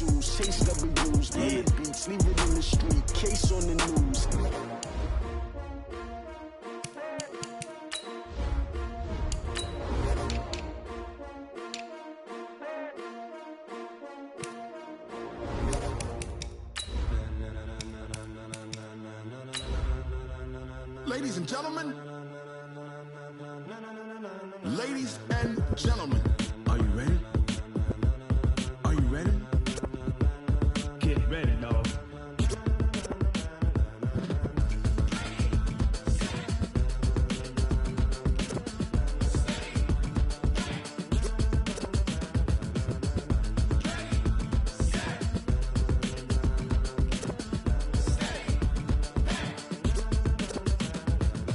shoes, chase W's, burn the beats, leave it in the street, case on the news. Ladies and gentlemen, ladies and gentlemen, are you ready? Are you ready? Get ready, dog.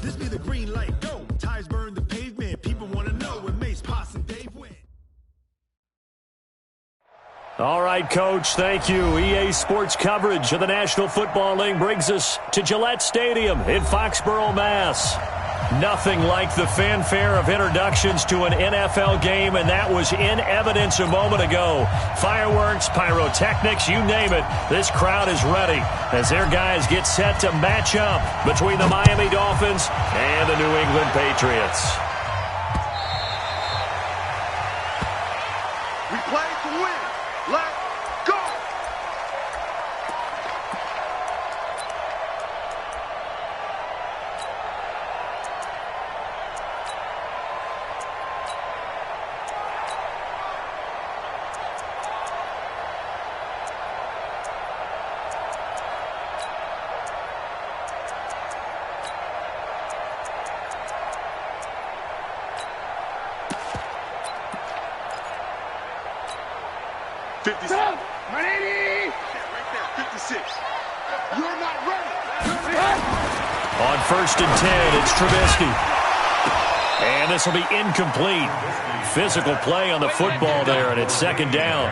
This be the green light, go. Tires burn the pavement. People want to know when Mace, Poss, and Dave win. All right, Coach, thank you. EA Sports coverage of the National Football League brings us to Gillette Stadium in Foxborough, Mass. Nothing like the fanfare of introductions to an NFL game, and that was in evidence a moment ago. Fireworks, pyrotechnics, you name it. This crowd is ready as their guys get set to match up between the Miami Dolphins and the New England Patriots. We play to win. Let's go! Ready? Right there, 56. You're not ready. On 1st and 10, it's Trubisky. And this will be incomplete. Physical play on the football there, and it's 2nd down.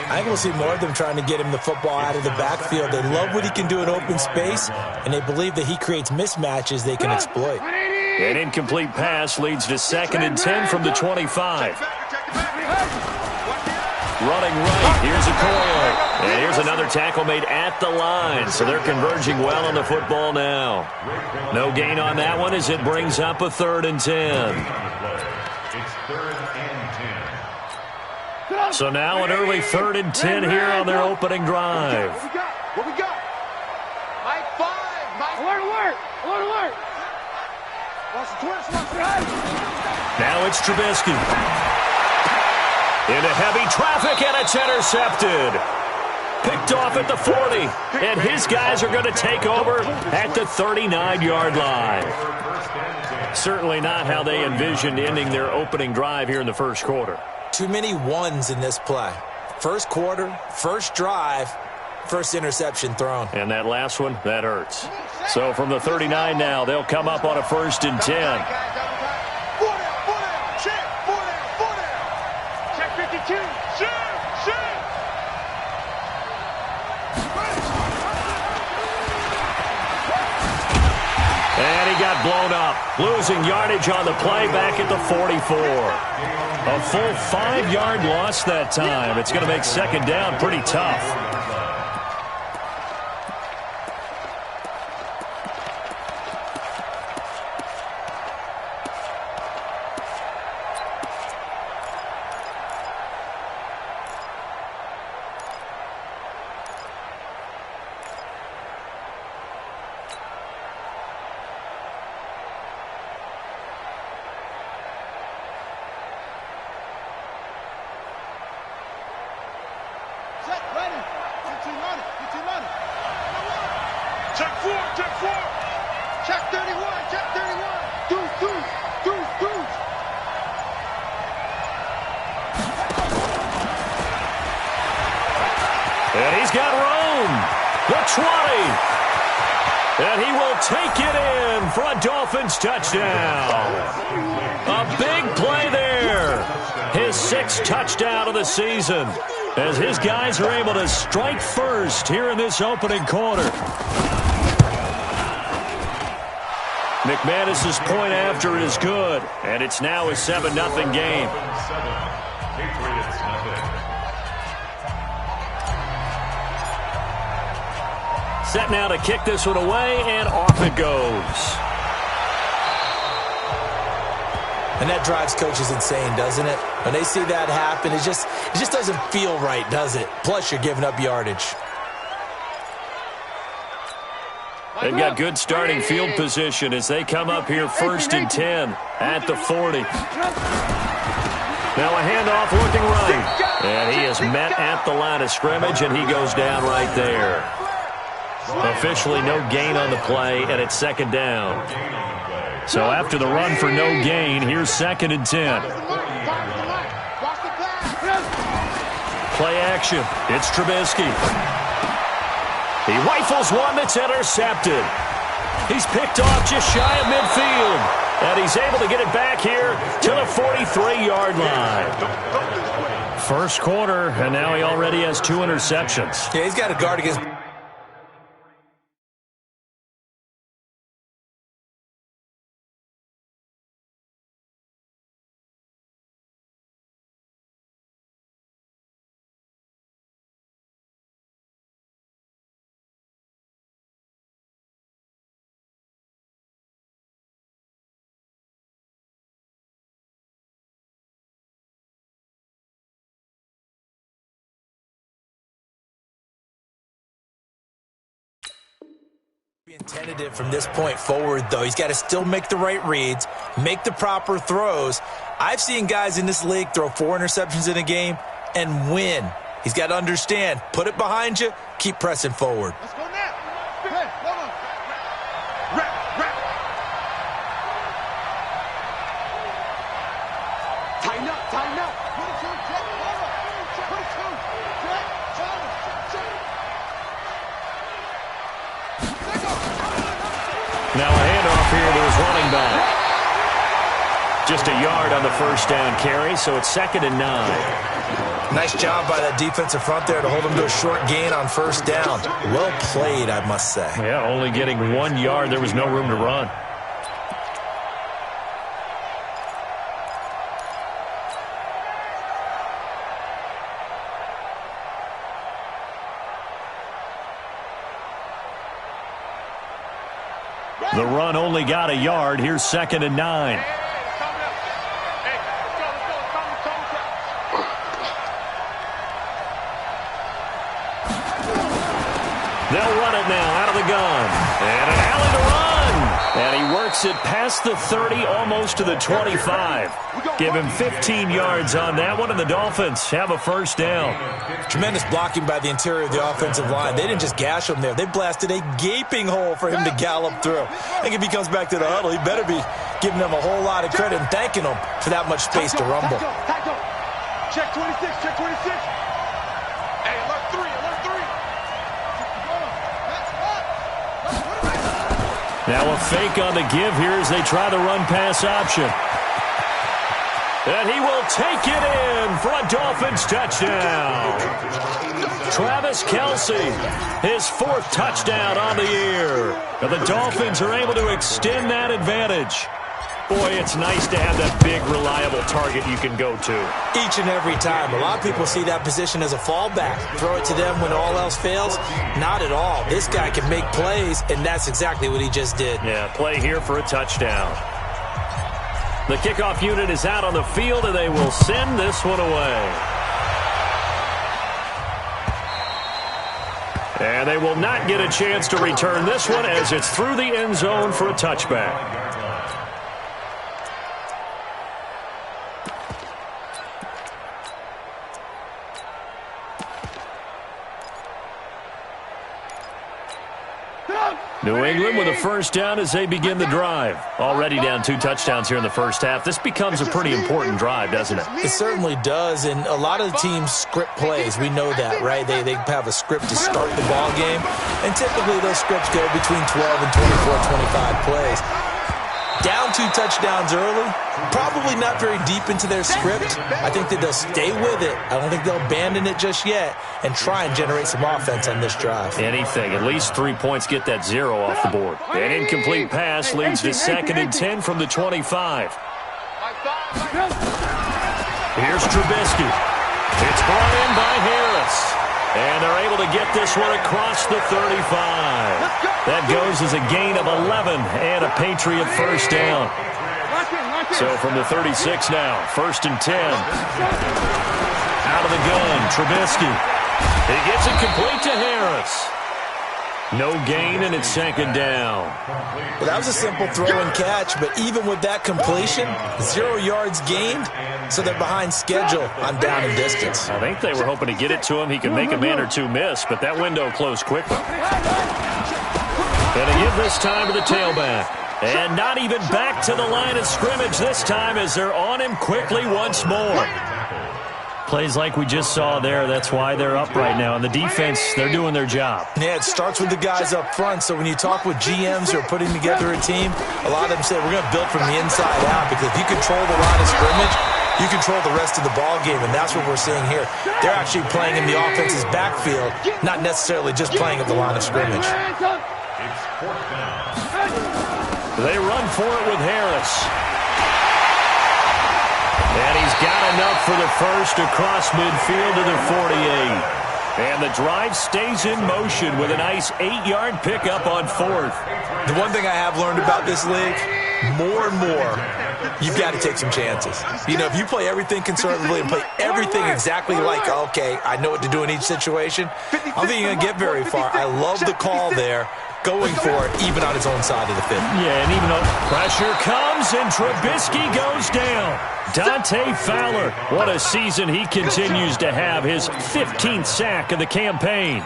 I think we'll see more of them trying to get him the football out of the backfield. They love what he can do in open space, and they believe that he creates mismatches they can exploit. An incomplete pass leads to 2nd and 10 from the 25. Running right, here's Okoye. And here's another tackle made at the line. So they're converging well on the football now. No gain on that one as it brings up a 3rd and 10. It's 3rd and 10. So now an early 3rd and 10 here on their opening drive. What we got? Mike 5. Mike. Alert. Watch the twist. Now it's Trubisky. Into heavy traffic, and it's intercepted. Picked off at the 40, and his guys are going to take over at the 39-yard line. Certainly not how they envisioned ending their opening drive here in the first quarter. Too many ones in this play. First quarter, first drive, first interception thrown. And that last one, that hurts. So from the 39 now, they'll come up on a 1st and 10. And he got blown up, losing yardage on the play back at the 44. A full 5-yard loss that time. It's going to make 2nd down pretty tough. And he's got room. The 20. And he will take it in for a Dolphins touchdown. A big play there. His 6th touchdown of the season. As his guys are able to strike first here in this opening quarter. McManus's point after is good. And it's now a 7-0 game. Set now to kick this one away, and off it goes. And that drives coaches insane, doesn't it? When they see that happen, it just doesn't feel right, does it? Plus, you're giving up yardage. They've got good starting field position as they come up here 1st and 10 at the 40. Now a handoff looking right. And he is met at the line of scrimmage, and he goes down right there. Officially no gain on the play, and it's 2nd down. So after the run for no gain, here's 2nd and 10. Play action. It's Trubisky. He rifles one that's intercepted. He's picked off just shy of midfield. And he's able to get it back here to the 43-yard line. First quarter, and now he already has 2 interceptions. Yeah, he's got a guard against... being tentative from this point forward, though. He's got to still make the right reads, make the proper throws. I've seen guys in this league throw 4 interceptions in a game and win. He's got to understand, put it behind you, keep pressing forward. Let's go now. Hey, hold on. Rap. Tighten up. Put it to check. Put it to Now a handoff here to his running back. Just a yard on the first down carry, so it's 2nd and 9. Nice job by that defensive front there to hold him to a short gain on first down. Well played, I must say. Yeah, only getting 1 yard. There was no room to run. The run only got a yard. Here's 2nd and 9. They'll run it now out of the gun. And an alley to run. And he works it past the 30, almost to the 25. Give him 15 yards on that one, and the Dolphins have a first down. Tremendous blocking by the interior of the offensive line. They didn't just gash him there. They blasted a gaping hole for him to gallop through. I think if he comes back to the huddle, he better be giving them a whole lot of credit and thanking them for that much space to rumble. Check 26, check 26. Hey, alert 3. Now a fake on the give here as they try the run-pass option. And he will take it in for a Dolphins touchdown. Travis Kelce, his 4th touchdown on the year. And the Dolphins are able to extend that advantage. Boy, it's nice to have that big, reliable target you can go to. Each and every time. A lot of people see that position as a fallback. Throw it to them when all else fails. Not at all. This guy can make plays, and that's exactly what he just did. Yeah, play here for a touchdown. The kickoff unit is out on the field, and they will send this one away. And they will not get a chance to return this one as it's through the end zone for a touchback. New England with a first down as they begin the drive. Already down 2 touchdowns here in the first half. This becomes a pretty important drive, doesn't it? It certainly does, and a lot of the teams script plays. We know that, right? They have a script to start the ball game, and typically those scripts go between 12 and 24, 25 plays. Down 2 touchdowns early, probably not very deep into their script. I think that they'll stay with it. I don't think they'll abandon it just yet and try and generate some offense on this drive. Anything. At least 3 points get that 0 off the board. An incomplete pass leads to 2nd and 10 from the 25. Here's Trubisky. It's brought in by Harris. And they're able to get this one across the 35. That goes as a gain of 11 and a Patriot first down. So from the 36 now, 1st and 10. Out of the gun, Trubisky. He gets it complete to Harris. No gain, and it's 2nd down. Well, that was a simple throw and catch, but even with that completion, 0 yards gained, so they're behind schedule on down and distance. I think they were hoping to get it to him. He could make a man or two miss, but that window closed quickly. Going to give this time to the tailback. And not even back to the line of scrimmage this time as they're on him quickly once more. Plays like we just saw there. That's why they're up right now. And the defense, they're doing their job. Yeah, it starts with the guys up front. So when you talk with GMs who are putting together a team, a lot of them say we're going to build from the inside out, because if you control the line of scrimmage, you control the rest of the ball game, and that's what we're seeing here. They're actually playing in the offense's backfield, not necessarily just playing at the line of scrimmage. They run for it with Harris. And he's got enough for the first across midfield to the 48. And the drive stays in motion with a nice 8-yard pickup on 4th. The one thing I have learned about this league, more and more, you've got to take some chances. You know, if you play everything conservatively and play everything exactly like, okay, I know what to do in each situation, I don't think you're going to get very far. I love the call there, going for it, even on his own side of the field. Yeah, and even though pressure comes and Trubisky goes down. Dante Fowler, what a season he continues to have, his 15th sack of the campaign.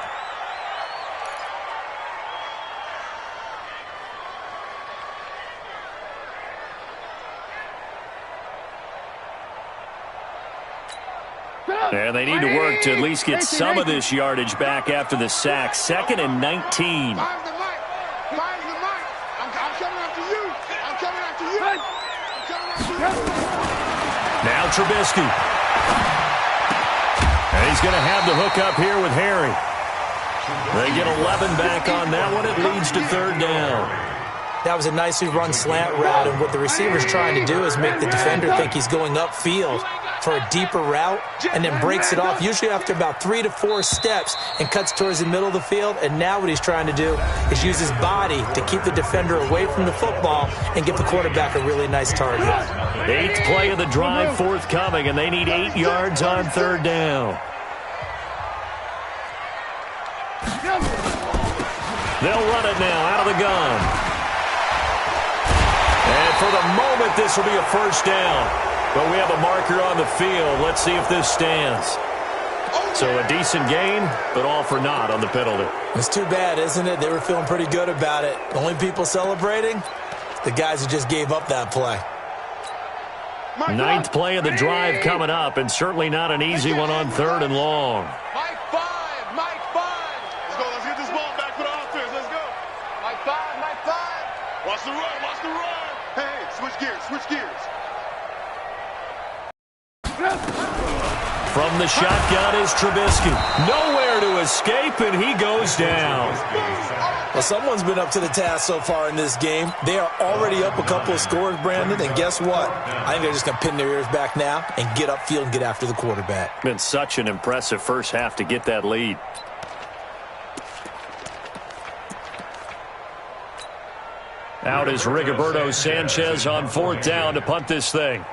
And they need to work to at least get some of this yardage back after the sack. 2nd and 19. Now Trubisky. And he's going to have the hook up here with Harry. They get 11 back on that one. It leads to 3rd down. That was a nicely run slant route, and what the receiver's trying to do is make the defender think he's going upfield for a deeper route, and then breaks it off, usually after about 3 to 4 steps, and cuts towards the middle of the field. And now what he's trying to do is use his body to keep the defender away from the football and give the quarterback a really nice target. 8th play of the drive forthcoming, and they need 8 yards on 3rd down. They'll run it now out of the gun. And for the moment, this will be a first down. But we have a marker on the field. Let's see if this stands. So a decent gain, but all for naught on the penalty. It's too bad, isn't it? They were feeling pretty good about it. The only people celebrating, the guys who just gave up that play. 9th play of the drive coming up, and certainly not an easy one on 3rd and long. Mike 5. Let's go. Let's get this ball back for the offense. Let's go. Mike 5. Watch the run. Hey, switch gears. From the shotgun is Trubisky. Nowhere to escape, and he goes down. Well, someone's been up to the task so far in this game. They are already up a couple of scores, Brandon, and guess what? I think they're just going to pin their ears back now and get upfield and get after the quarterback. Been such an impressive first half to get that lead. Out is Rigoberto Sanchez on 4th down to punt this thing.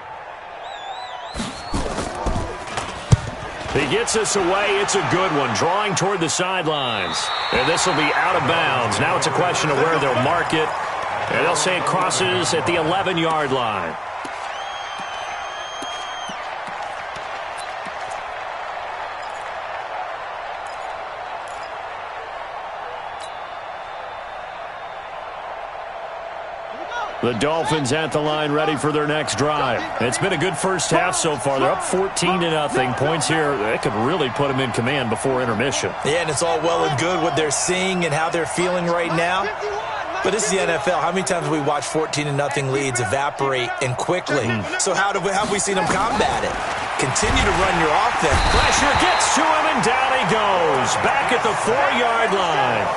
He gets us away. It's a good one, drawing toward the sidelines. And this will be out of bounds. Now it's a question of where they'll mark it. And they'll say it crosses at the 11-yard line. The Dolphins at the line ready for their next drive. It's been a good first half so far. They're up 14-0. Points here, that could really put them in command before intermission. Yeah, and it's all well and good what they're seeing and how they're feeling right now. But this is the NFL. How many times have we watched 14-0 leads evaporate and quickly? So how have we seen them combat it? Continue to run your offense. Pressure gets to him, and down he goes. Back at the 4-yard line.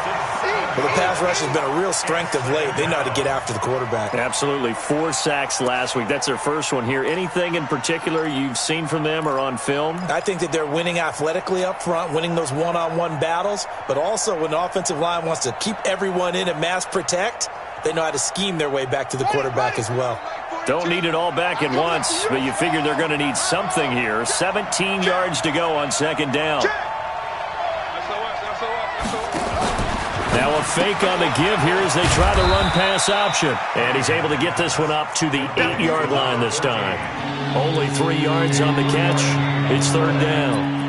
Well, the pass rush has been a real strength of late. They know how to get after the quarterback. Absolutely. 4 sacks last week. That's their first one here. Anything in particular you've seen from them or on film? I think that they're winning athletically up front, winning those one-on-one battles, but also when the offensive line wants to keep everyone in and mass protect, they know how to scheme their way back to the quarterback as well. Don't need it all back at once, but you figure they're going to need something here. 17 yards to go on second down. Now a fake on the give here as they try the run-pass option. And he's able to get this one up to the 8-yard line this time. Only 3 yards on the catch. It's third down.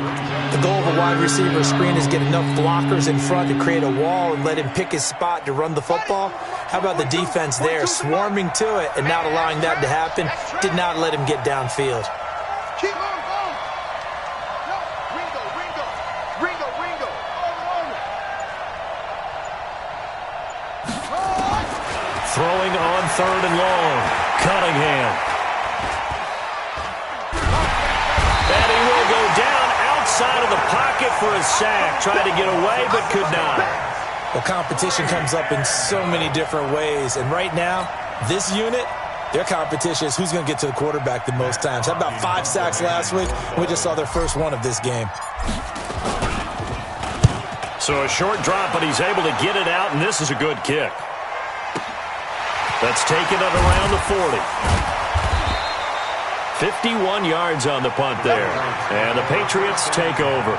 The goal of a wide receiver screen is get enough blockers in front to create a wall and let him pick his spot to run the football. How about the defense there, swarming to it and not allowing that to happen? Did not let him get downfield. Keep on going. No, Ringo. Throwing on third and long. Cunningham. And he will go down outside of the pocket for a sack. Tried to get away, but could not. Well, competition comes up in so many different ways. And right now, this unit, their competition is who's going to get to the quarterback the most times. How about 5 sacks last week? We just saw their first one of this game. So a short drop, but he's able to get it out, and this is a good kick. That's taken at around the 40. 51 yards on the punt there. And the Patriots take over.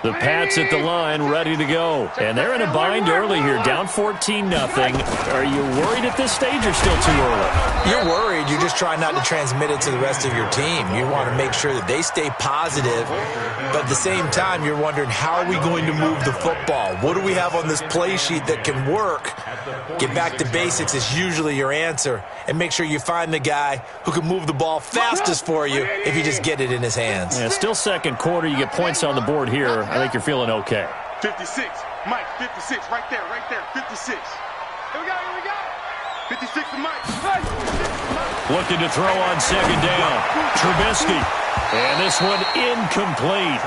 The Pats at the line, ready to go. And they're in a bind early here, down 14-0. Are you worried at this stage or still too early? You're worried. You're just trying not to transmit it to the rest of your team. You want to make sure that they stay positive. But at the same time, you're wondering, how are we going to move the football? What do we have on this play sheet that can work? Get back to basics is usually your answer. And make sure you find the guy who can move the ball fastest for you if you just get it in his hands. Yeah, still second quarter. You get points on the board here. I think you're feeling okay. 56. Mike, 56. Right there. 56. Here we go. 56 to Mike. Looking to throw on second down. Trubisky. And this one incomplete.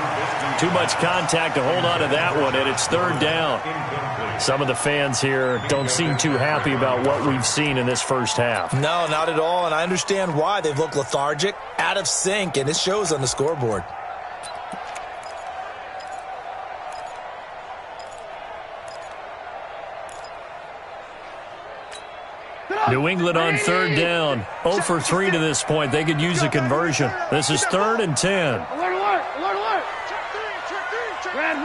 Too much contact to hold on to that one, and it's third down. Some of the fans here don't seem too happy about what we've seen in this first half. No, not at all, and I understand why. They've looked lethargic, out of sync, and it shows on the scoreboard. New England on third down. 0 for 3 to this point. They could use a conversion. This is 3rd and 10. Alert. Red.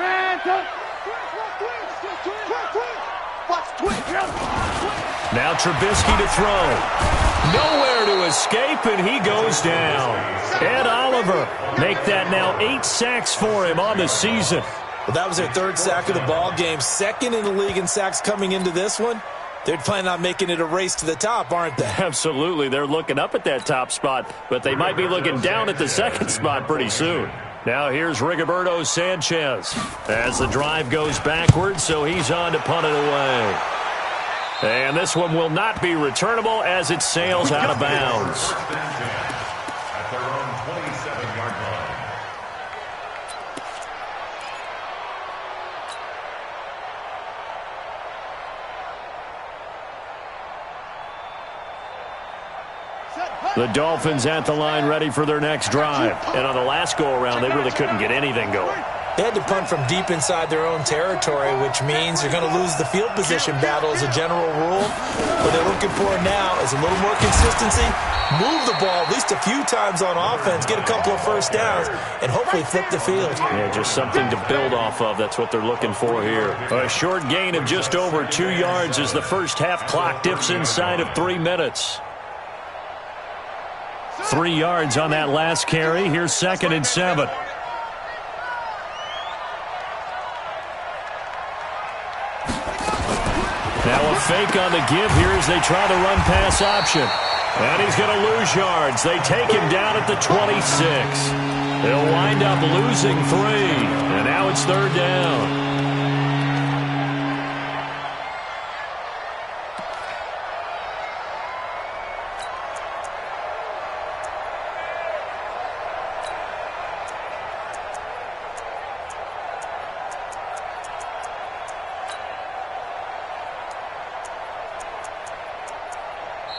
Now Trubisky to throw. Nowhere to escape, and he goes down. Ed Oliver make that now 8 sacks for him on the season. Well, that was their 3rd sack of the ball game. 2nd in the league in sacks coming into this one. They're planning on making it a race to the top, aren't they? Absolutely. They're looking up at that top spot, but they might be looking down at the 2nd spot pretty soon. Now here's Rigoberto Sanchez as the drive goes backwards, so he's on to punt it away. And this one will not be returnable as it sails out of bounds. At their own 27-yard line. The Dolphins at the line ready for their next drive. And on the last go-around, they really couldn't get anything going. They had to punt from deep inside their own territory, which means you're going to lose the field position battle as a general rule. What they're looking for now is a little more consistency, move the ball at least a few times on offense, get a couple of first downs, and hopefully flip the field. Yeah, just something to build off of. That's what they're looking for here. A short gain of just over 2 yards as the first half clock dips inside of 3 minutes. 3 yards on that last carry. Here's 2nd and 7. Now a fake on the give here as they try the run-pass option. And he's going to lose yards. They take him down at the 26. They'll wind up losing 3, and now it's 3rd down.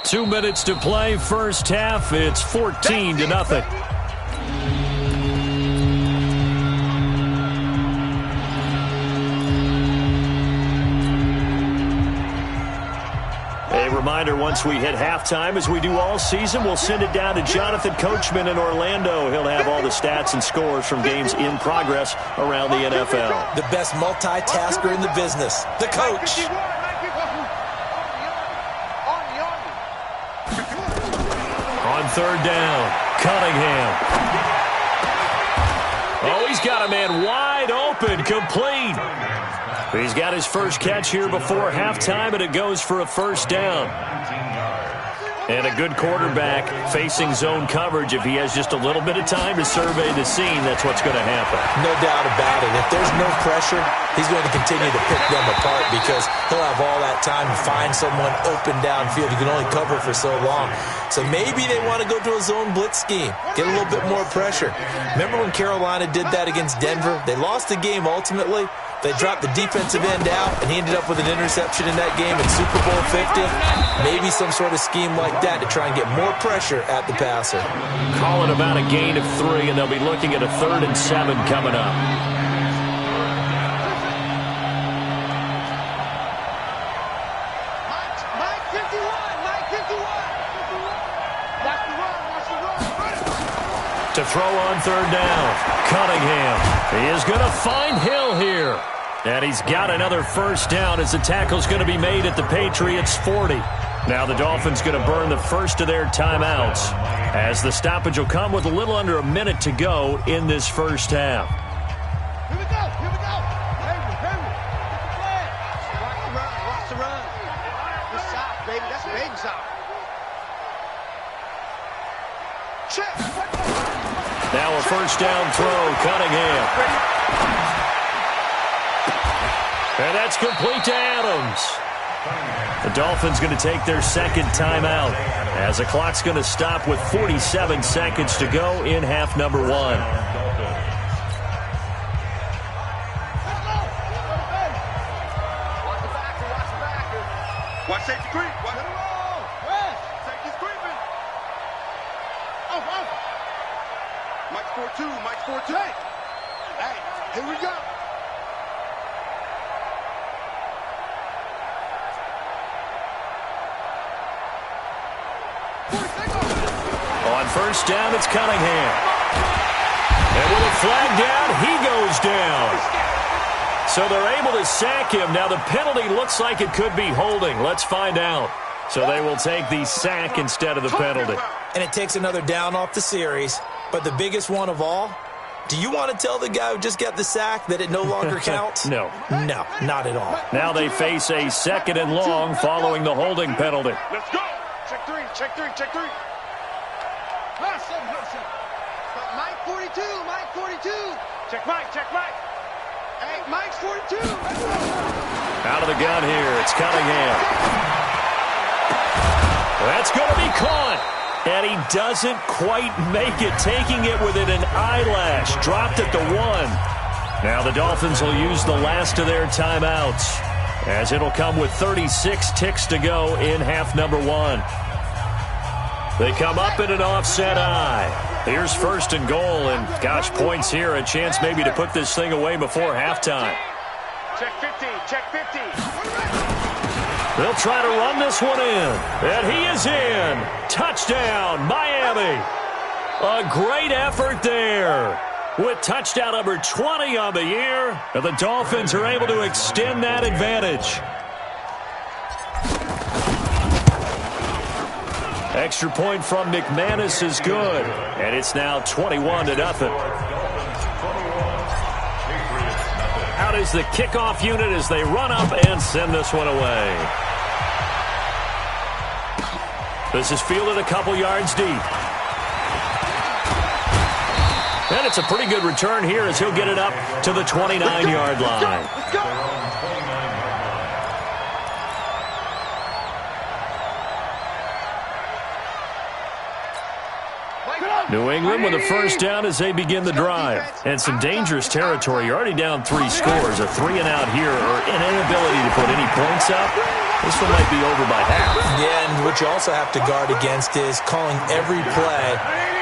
Two minutes to play, first half. It's 14-0. A reminder, once we hit halftime, as we do all season, we'll send it down to Jonathan Coachman in Orlando. He'll have all the stats and scores from games in progress around the NFL. The best multitasker in the business, the coach. On 3rd down, Cunningham. Oh, he's got a man wide open, complete. He's got his first catch here before halftime, and it goes for a first down. And a good quarterback facing zone coverage. If he has just a little bit of time to survey the scene, that's what's going to happen. No doubt about it. If there's no pressure, he's going to continue to pick them apart because he'll have all that time to find someone open downfield. He can only cover for so long. So maybe they want to go to a zone blitz scheme, get a little bit more pressure. Remember when Carolina did that against Denver? They lost the game ultimately. They dropped the defensive end out, and he ended up with an interception in that game in Super Bowl 50. Maybe some sort of scheme like that to try and get more pressure at the passer. Calling about a gain of 3, and they'll be looking at a 3rd and 7 coming up. Mike 51. Watch the run. To throw on 3rd down, Cunningham. He is going to find Hill here. And he's got another first down as the tackle's going to be made at the Patriots' 40. Now the Dolphins going to burn the first of their timeouts as the stoppage will come with a little under a minute to go in this first half. Here we go. Hurry. Watch the run. Good stop, baby. That's a big stop. Check. Now a first down throw, Cunningham. And that's complete to Adams. The Dolphins going to take their second timeout as the clock's going to stop with 47 seconds to go in half number 1. Watch the backer. Watch safety creep. Watch it roll. Safety's creeping. Off. Mike's 4-2. Hey, here we go. On first down, it's Cunningham. And with a flag down, he goes down. So they're able to sack him. Now the penalty looks like it could be holding. Let's find out. So they will take the sack instead of the penalty. And it takes another down off the series. But the biggest one of all, do you want to tell the guy who just got the sack that it no longer counts? No. No, not at all. Now they face a 2nd and long following the holding penalty. Let's go. Check three. Mike 42. Check Mike. Hey, Mike's 42. Out of the gun here, it's Cunningham. That's going to be caught. And he doesn't quite make it, taking it within an eyelash. Dropped at the 1. Now the Dolphins will use the last of their timeouts, as it'll come with 36 ticks to go in half number 1. They come up in an offset eye. Here's 1st and goal, and gosh, points here, a chance maybe to put this thing away before halftime. Check 50. They'll try to run this one in, and he is in. Touchdown, Miami. A great effort there. With touchdown number 20 on the year, and the Dolphins are able to extend that advantage. Extra point from McManus is good, and it's now 21-0. Out is the kickoff unit as they run up and send this one away. This is fielded a couple yards deep. And it's a pretty good return here as he'll get it up to the 29-yard line. Let's go. New England with a first down as they begin the drive. And some dangerous territory. You're already down 3 scores. A 3-and-out here or an inability to put any points up. This one might be over by half. Yeah, and what you also have to guard against is calling every play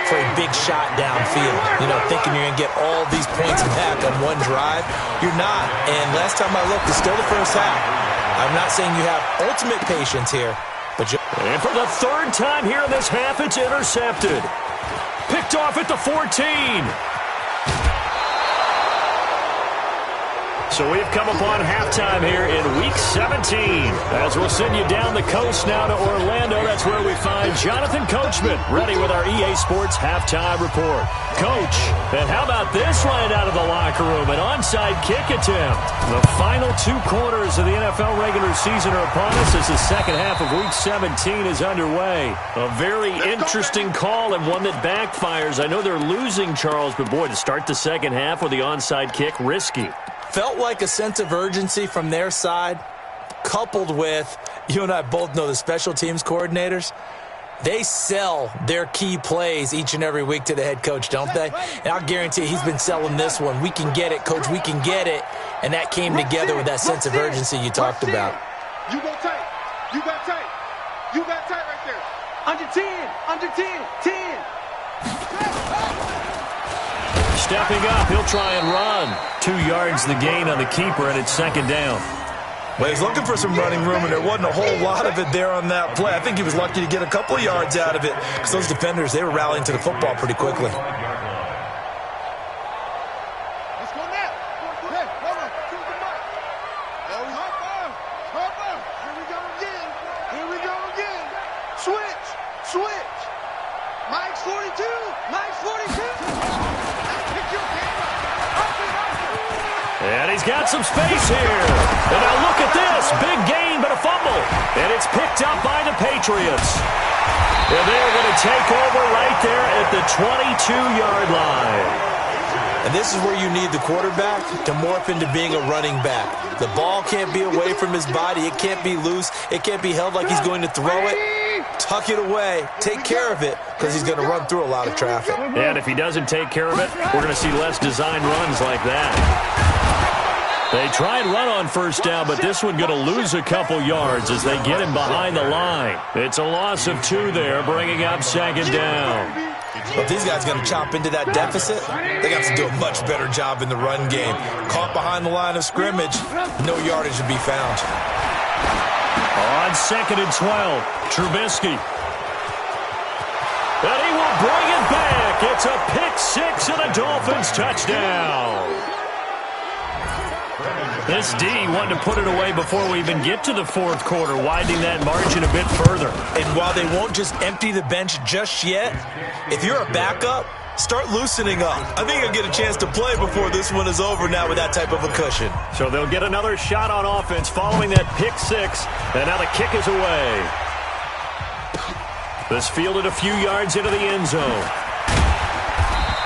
for a big shot downfield. You know, thinking you're going to get all these points back on one drive. You're not. And last time I looked, it's still the first half. I'm not saying you have ultimate patience here, but and for the 3rd time here in this half, it's intercepted. Picked off at the 14. So we've come upon halftime here in Week 17. As we'll send you down the coast now to Orlando, that's where we find Jonathan Coachman ready with our EA Sports Halftime Report. Coach, and how about this line out of the locker room? An onside kick attempt. The final 2 quarters of the NFL regular season are upon us as the second half of Week 17 is underway. A very interesting call and one that backfires. I know they're losing, Charles, but boy, to start the second half with the onside kick, risky. Felt like a sense of urgency from their side, coupled with, you and I both know the special teams coordinators, they sell their key plays each and every week to the head coach, don't they? And I'll guarantee he's been selling this one. We can get it, coach, we can get it. And that came together with that sense of urgency you talked about. You go tight. You got tight. You got tight right there. Under 10. Under 10. 10. Stepping up, he'll try and run. 2 yards the gain on the keeper, and it's second down. Well, he's looking for some running room, and there wasn't a whole lot of it there on that play. I think he was lucky to get a couple of yards out of it because those defenders, they were rallying to the football pretty quickly. Let's go now. Hey, hold on. Shoot the mark. Hop on. Here we go again. Here we go again. Switch. Switch. Mike's 42. Mike's 42. And he's got some space here. And now look at this. Big gain, but a fumble. And it's picked up by the Patriots. And they're going to take over right there at the 22-yard line. And this is where you need the quarterback to morph into being a running back. The ball can't be away from his body. It can't be loose. It can't be held like he's going to throw it. Tuck it away. Take care of it because he's going to run through a lot of traffic. And if he doesn't take care of it, we're going to see less designed runs like that. They try and run on first down, but this one going to lose a couple yards as they get him behind the line. It's a loss of 2 there, bringing up second down. But if these guys are going to chop into that deficit, they got to do a much better job in the run game. Caught behind the line of scrimmage, no yardage to be found. On second and 12, Trubisky. And he will bring it back. It's a pick-6 and a Dolphins touchdown. This D wanted to put it away before we even get to the 4th quarter, widening that margin a bit further. And while they won't just empty the bench just yet, if you're a backup, start loosening up. I think you'll get a chance to play before this one is over now with that type of a cushion. So they'll get another shot on offense following that pick-6, and now the kick is away. This fielded a few yards into the end zone.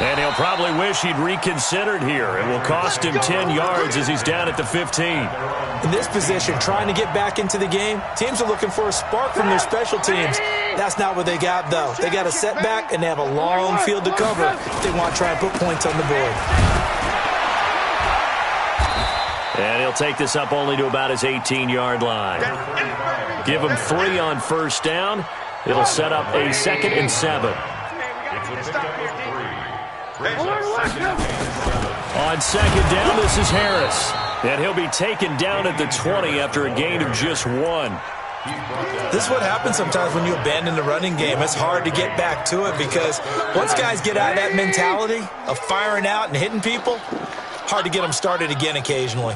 And he'll probably wish he'd reconsidered here. It will cost him 10 yards as he's down at the 15. In this position, trying to get back into the game, teams are looking for a spark from their special teams. That's not what they got, though. They got a setback, and they have a long field to cover if they want to try and put points on the board. And he'll take this up only to about his 18-yard line. Give him 3 on first down. It'll set up a 2nd and 7. On second down, this is Harris. And he'll be taken down at the 20 after a gain of just 1. This is what happens sometimes when you abandon the running game. It's hard to get back to it because once guys get out of that mentality of firing out and hitting people, hard to get them started again occasionally.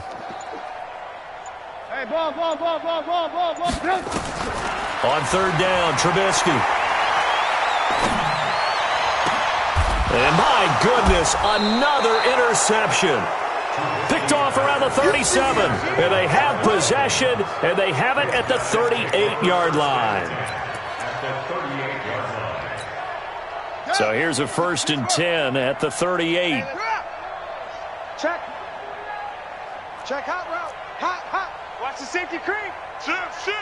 Hey, ball. On third down, Trubisky. And my goodness, another interception. Picked off around the 37. And they have possession, and they have it at the 38-yard line. So here's a 1st and 10 at the 38. Check. Check hot route. Hot. Watch the safety creep. Shift.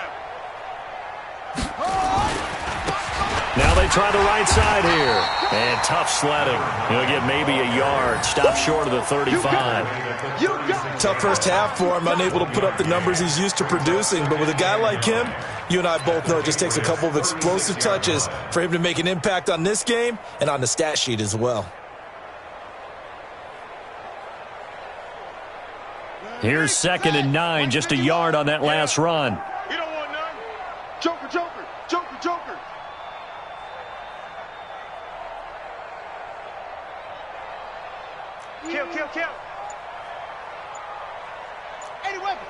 Now they try the right side here. And tough sledding. He'll get maybe a yard. Stop short of the 35. Tough first half for him. Unable to put up the numbers he's used to producing. But with a guy like him, you and I both know it just takes a couple of explosive touches for him to make an impact on this game and on the stat sheet as well. Here's 2nd and 9. Just a yard on that last run. You don't want none. Joker. Kill. Any weapon.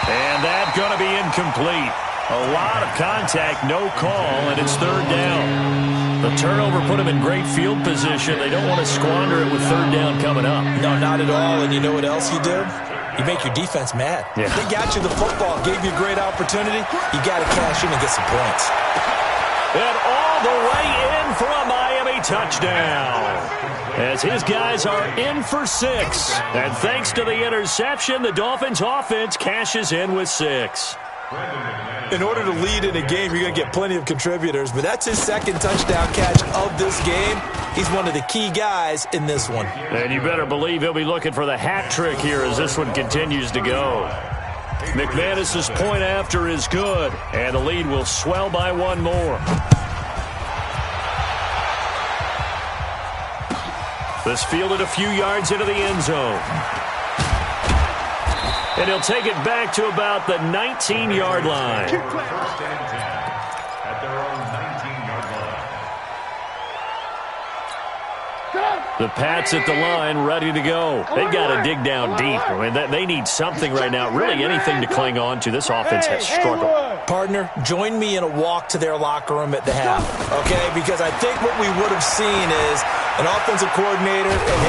And that's going to be incomplete. A lot of contact, no call, and it's 3rd down. The turnover put him in great field position. They don't want to squander it with 3rd down coming up. No, not at all. And you know what else you do? You make your defense mad. Yeah. They got you the football, gave you a great opportunity. You got to cash in and get some points. And all the way in for a Miami touchdown. As his guys are in for 6. And thanks to the interception, the Dolphins offense cashes in with 6. In order to lead in a game, you're going to get plenty of contributors, but that's his 2nd touchdown catch of this game. He's one of the key guys in this one. And you better believe he'll be looking for the hat trick here as this one continues to go. McManus's point after is good, and the lead will swell by 1 more. This fielded a few yards into the end zone. And he'll take it back to about the 19-yard line. 1st and 10 at their own 19-yard line. The Pats at the line, ready to go. They've got to dig down deep. I mean, they need something right now, really anything to cling on to. This offense has struggled. Partner, join me in a walk to their locker room at the half, okay? Because I think what we would have seen is an offensive coordinator and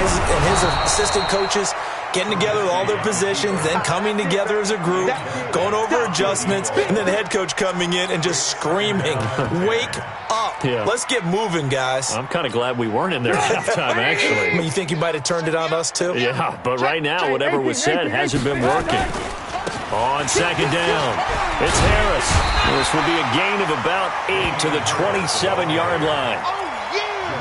his assistant coaches getting together with all their positions, then coming together as a group, going over adjustments, and then the head coach coming in and just screaming, wake up. Yeah. Let's get moving, guys. I'm kind of glad we weren't in there at halftime, actually. You think you might have turned it on us, too? Yeah, but right now, whatever was said hasn't been working. On 2nd down, it's Harris. This will be a gain of about 8 to the 27-yard line.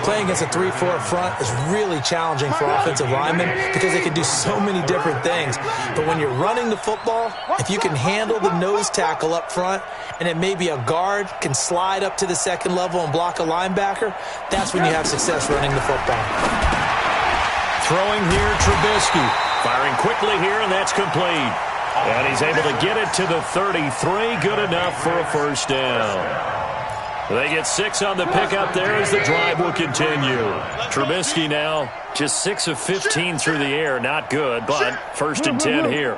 Playing against a 3-4 front is really challenging for offensive linemen because they can do so many different things. But when you're running the football, if you can handle the nose tackle up front and then maybe a guard can slide up to the 2nd level and block a linebacker, that's when you have success running the football. Throwing here, Trubisky. Firing quickly here, and that's complete. And he's able to get it to the 33. Good enough for a 1st down. They get 6 on the pickup there as the drive will continue. Trubisky now just 6 of 15 through the air. Not good, but 1st and 10 here.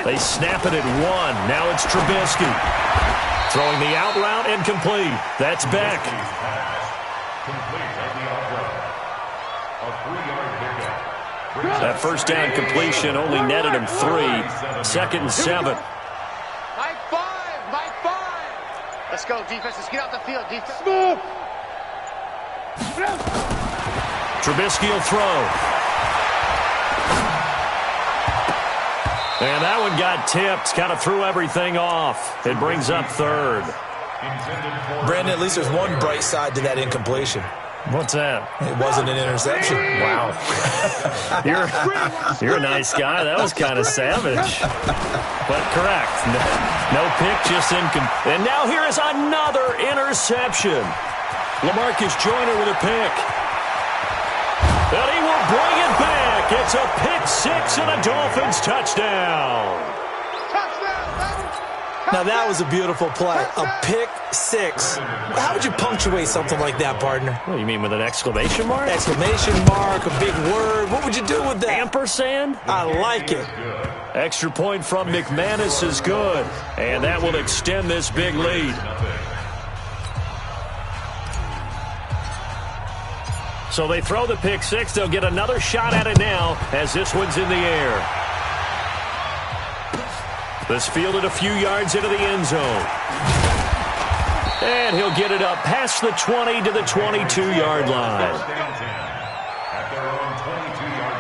They snap it at 1. Now it's Trubisky. Throwing the out route and complete. That's Beck. Complete at the out route. A 3-yard pickup. That 1st down completion only netted him 3. 2nd and 7. Let's go, defense. Let's get out the field, defense. Move! Trubisky will throw. And that one got tipped. Kind of threw everything off. It brings up 3rd. Brandon, at least there's one bright side to that incompletion. What's that? It wasn't an interception. Wow. You're a nice guy. That was kind of savage. But correct. No pick, just incomplete. And now here is another interception. LaMarcus Joyner with a pick. And he will bring it back. It's a pick 6 and a Dolphins touchdown. Now, that was a beautiful play. A pick 6. How would you punctuate something like that, partner? What do you mean, with an exclamation mark? Exclamation mark, a big word. What would you do with that? Ampersand? I like it. Extra point from McManus is good. And that will extend this big lead. So they throw the pick 6. They'll get another shot at it now as this one's in the air. This fielded a few yards into the end zone. And he'll get it up past the 20 to the 22-yard line. At their own 22-yard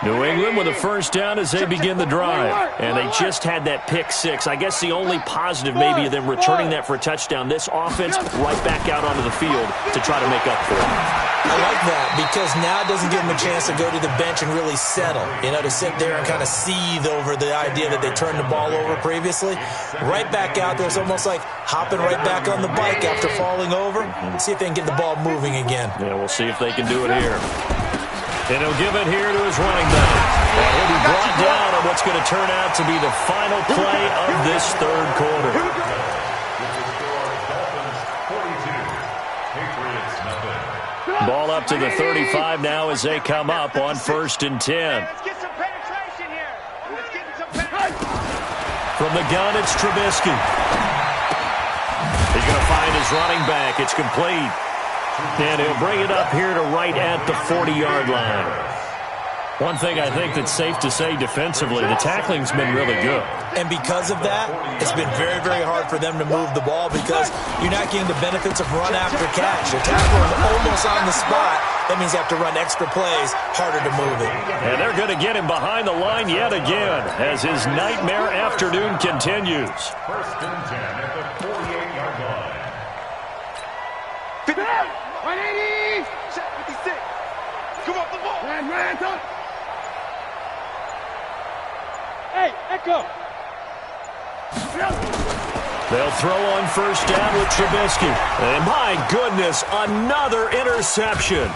line. New England with a first down as they begin the drive. And they just had that pick six. I guess the only positive maybe of them returning that for a touchdown. This offense right back out onto the field to try to make up for it. I like that because now it doesn't give them a chance to go to the bench and really settle. You know, to sit there and kind of seethe over the idea that they turned the ball over previously. Right back out there. It's almost like hopping right back on the bike after falling over. See if they can get the ball moving again. Yeah, we'll see if they can do it here. And he'll give it here to his running back. And he'll be brought down on what's going to turn out to be the final play of this third quarter. Ball up to the 35 now as they come up on 1st and 10. Let's get some penetration here. Let's get some penetration. From the gun, it's Trubisky. He's going to find his running back. It's complete. And he'll bring it up here to right at the 40-yard line. One thing I think that's safe to say defensively, the tackling's been really good. And because of that, it's been very, very hard for them to move the ball because you're not getting the benefits of run after catch. You're tackling almost on the spot. That means you have to run extra plays, harder to move it. And they're going to get him behind the line yet again as his nightmare afternoon continues. 1st and 10 at the 48-yard line. 180. 56. Come off the ball. Hey, Echo. They'll throw on 1st down with Trubisky. And my goodness, another interception.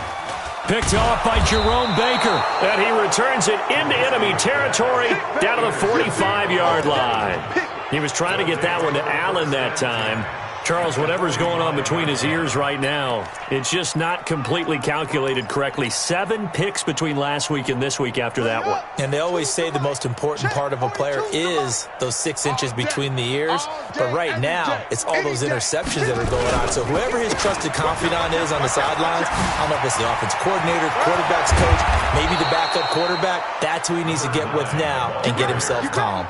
Picked off by Jerome Baker. And he returns it into enemy territory down to the 45-yard line. He was trying to get that one to Allen that time. Charles, whatever's going on between his ears right now, it's just not completely calculated correctly. 7 picks between last week and this week after that one. And they always say the most important part of a player is those 6 inches between the ears. But right now, it's all those interceptions that are going on. So whoever his trusted confidant is on the sidelines, I don't know if it's the offense coordinator, quarterback's coach, maybe the backup quarterback, that's who he needs to get with now and get himself calm.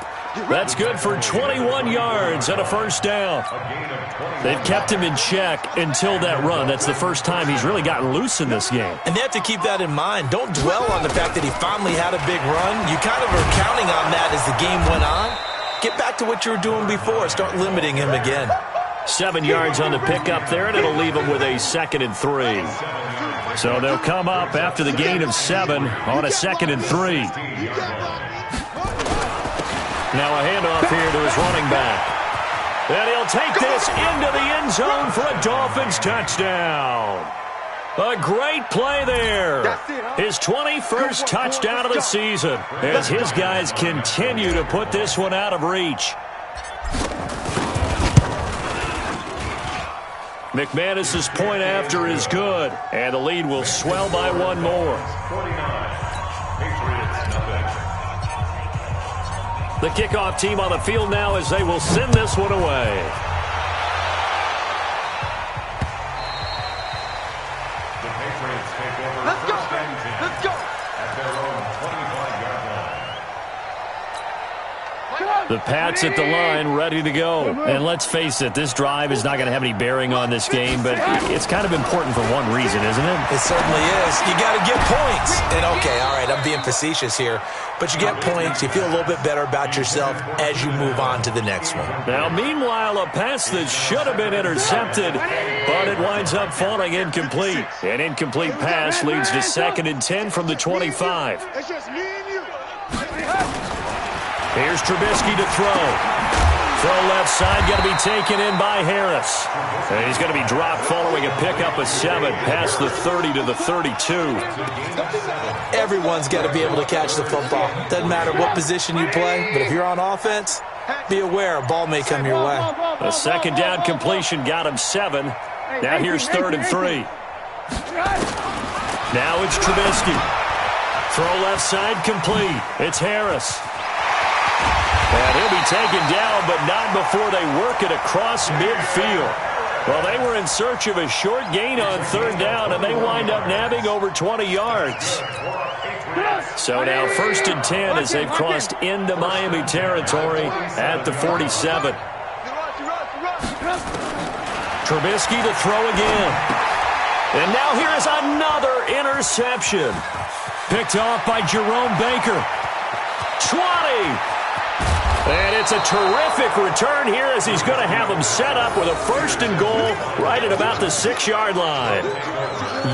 That's good for 21 yards and a 1st down. They've kept him in check until that run. That's the first time he's really gotten loose in this game. And they have to keep that in mind. Don't dwell on the fact that he finally had a big run. You kind of are counting on that as the game went on. Get back to what you were doing before. Start limiting him again. 7 yards on the pickup there, and it'll leave him with a 2nd and 3. So they'll come up after the gain of 7 on a 2nd and 3. Now a handoff here to his running back. And he'll take this into the end zone for a Dolphins touchdown. A great play there. His 21st touchdown of the season as his guys continue to put this one out of reach. McManus's point after is good, and the lead will swell by 1 more. 49. Patriots nothing. The kickoff team on the field now as they will send this one away. The Patriots take over. Let's go. 1st and 10 Let's go. at their own 25-yard line. The Pats at the line, ready to go. And let's face it, this drive is not going to have any bearing on this game, but it's kind of important for one reason, isn't it? It certainly is. You got to get points. And okay, all right, I'm being facetious here, but you get points. You feel a little bit better about yourself as you move on to the next one. Now, meanwhile, a pass that should have been intercepted, but it winds up falling incomplete. An incomplete pass leads to 2nd and 10 from the 25. It's just me and you. Here's Trubisky to throw. Throw left side, going to be taken in by Harris. And he's going to be dropped following a pickup of 7 past the 30 to the 32. Everyone's got to be able to catch the football. Doesn't matter what position you play, but if you're on offense, be aware a ball may come your way. A 2nd down completion got him 7. Now here's 3rd and 3. Now it's Trubisky. Throw left side complete. It's Harris. And he'll be taken down, but not before they work it across midfield. Well, they were in search of a short gain on third down, and they wind up nabbing over 20 yards. So now 1st and 10 as they've crossed into Miami territory at the 47. Trubisky to throw again. And now here is another interception. Picked off by Jerome Baker. 20. And it's a terrific return here as he's going to have them set up with a 1st and goal right at about the 6-yard line.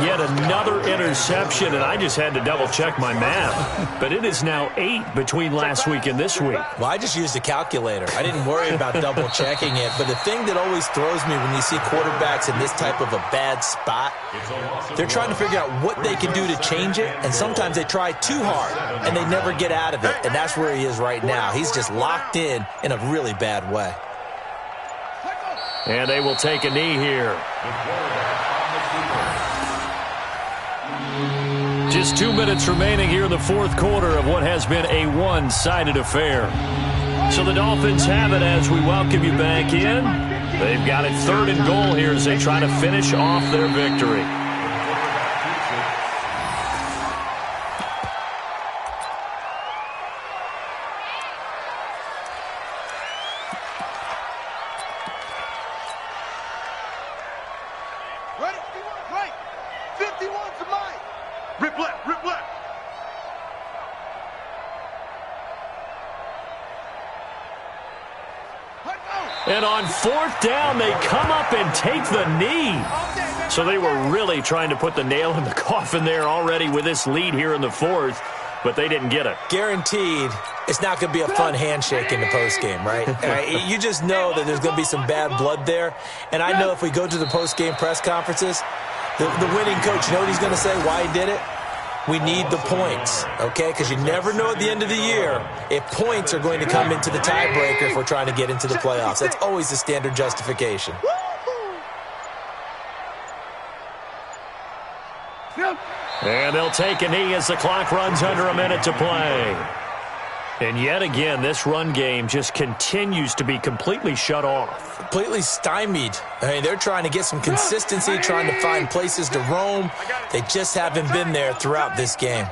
Yet another interception, and I just had to double-check my math. But it is now 8 between last week and this week. Well, I just used a calculator. I didn't worry about double-checking it. But the thing that always throws me when you see quarterbacks in this type of a bad spot, they're trying to figure out what they can do to change it, and sometimes they try too hard, and they never get out of it. And that's where he is right now. He's just locked in a really bad way. And they will take a knee here. Just 2 minutes remaining here in the 4th quarter of what has been a one-sided affair. So the Dolphins have it as we welcome you back in. They've got it 3rd and goal here as they try to finish off their victory. And on 4th down, they come up and take the knee. So they were really trying to put the nail in the coffin there already with this lead here in the 4th, but they didn't get it. Guaranteed, it's not going to be a fun handshake in the postgame, right? You just know that there's going to be some bad blood there. And I know if we go to the postgame press conferences, the winning coach, you know what he's going to say, why he did it? We need the points, okay? Because you never know at the end of the year if points are going to come into the tiebreaker if we're trying to get into the playoffs. That's always the standard justification. And they'll take a knee as the clock runs under a minute to play. And yet again, this run game just continues to be completely shut off. Completely stymied. I mean, they're trying to get some consistency, trying to find places to roam. They just haven't been there throughout this game.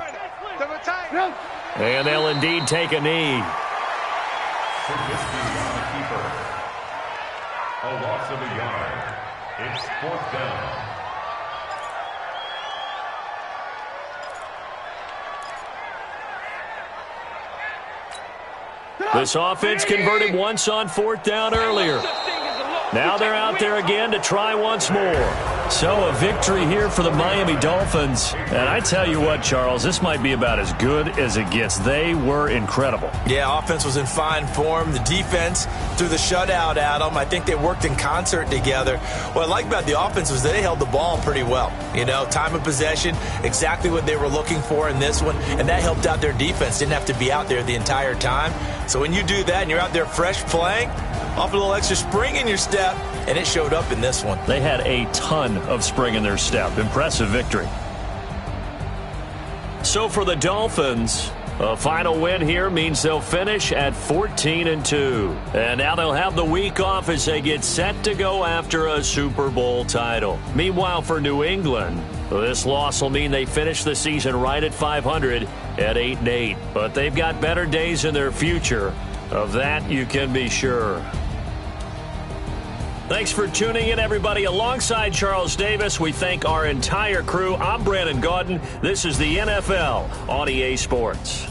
And they'll indeed take a knee. A loss of a yard. It's 4th down. This offense converted once on 4th down earlier. Now they're out there again to try once more. So a victory here for the Miami Dolphins. And I tell you what, Charles, this might be about as good as it gets. They were incredible. Yeah, offense was in fine form. The defense threw the shutout at them. I think they worked in concert together. What I like about the offense was they held the ball pretty well. You know, time of possession, exactly what they were looking for in this one. And that helped out their defense. Didn't have to be out there the entire time. So when you do that and you're out there fresh playing, off a little extra spring in your step, and it showed up in this one. They had a ton of spring in their step. Impressive victory. So for the Dolphins, a final win here means they'll finish at 14-2. And now they'll have the week off as they get set to go after a Super Bowl title. Meanwhile, for New England, this loss will mean they finish the season right at 500 at 8-8. But they've got better days in their future. Of that, you can be sure. Thanks for tuning in, everybody. Alongside Charles Davis, we thank our entire crew. I'm Brandon Gaudin. This is the NFL on EA Sports.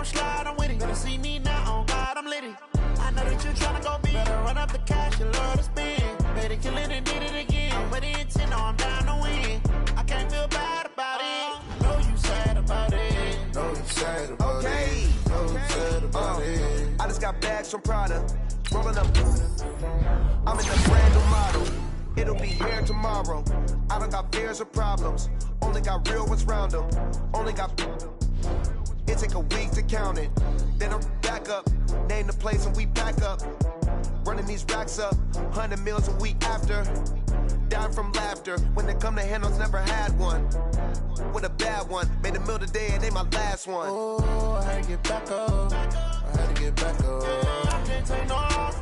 come slide, I'm with it. Better see me now, on God, I'm litty. I know that you tryna go big. Better run up the cash, you love to spend. Better kill it and did it again. I'm with the intent, no, I'm down to win. I can't feel bad about it. Know you sad about it. Know you sad about it. Know you sad about it. I just got bags from Prada. Rolling up. I'm in a brand new model. It'll be here tomorrow. I don't got fears or problems. Only got real ones round them. Only got. It take a week to count it. Then I'm back up. Name the place and we pack up. Running these racks up. 100 meals a week after. Down from laughter. When they come to handles, never had one. With a bad one. Made a meal today and ain't my last one. Oh, I had to get back up. I had to get back up. I can't take no off.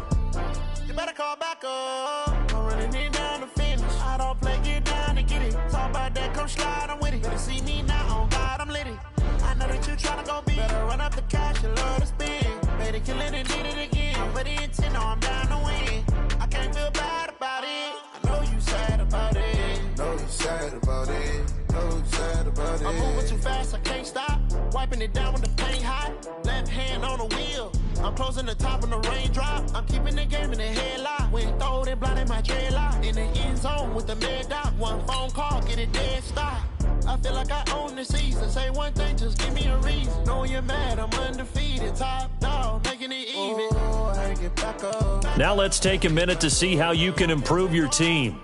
You better call back up. I'm running it down to finish. I don't play, get down and get it. Talk about that, come slide, I'm with it. Better see me now, on God, I'm litty. I know that you tryna go big. Better run up the cash, you love to spend. Better kill it and did it again. I'm with the intent, no, I'm down to win. I can't feel bad about it. I know you sad about it. Know you sad about it. Know you sad about it. I'm moving too fast, I can't stop. Wiping it down with the paint hot. Left hand on the wheel. I'm closing the top when the raindrop. I'm keeping the game in the headlock. When throw it blind in my dreadlock. In the end zone with the mad dot. One phone call, get it dead stop. I feel like I own the season. Say one thing, just give me a reason. Knowing you're mad, I'm undefeated. Top dog, making it even. Oh, I had to get back up. Now let's take a minute to see how you can improve your team.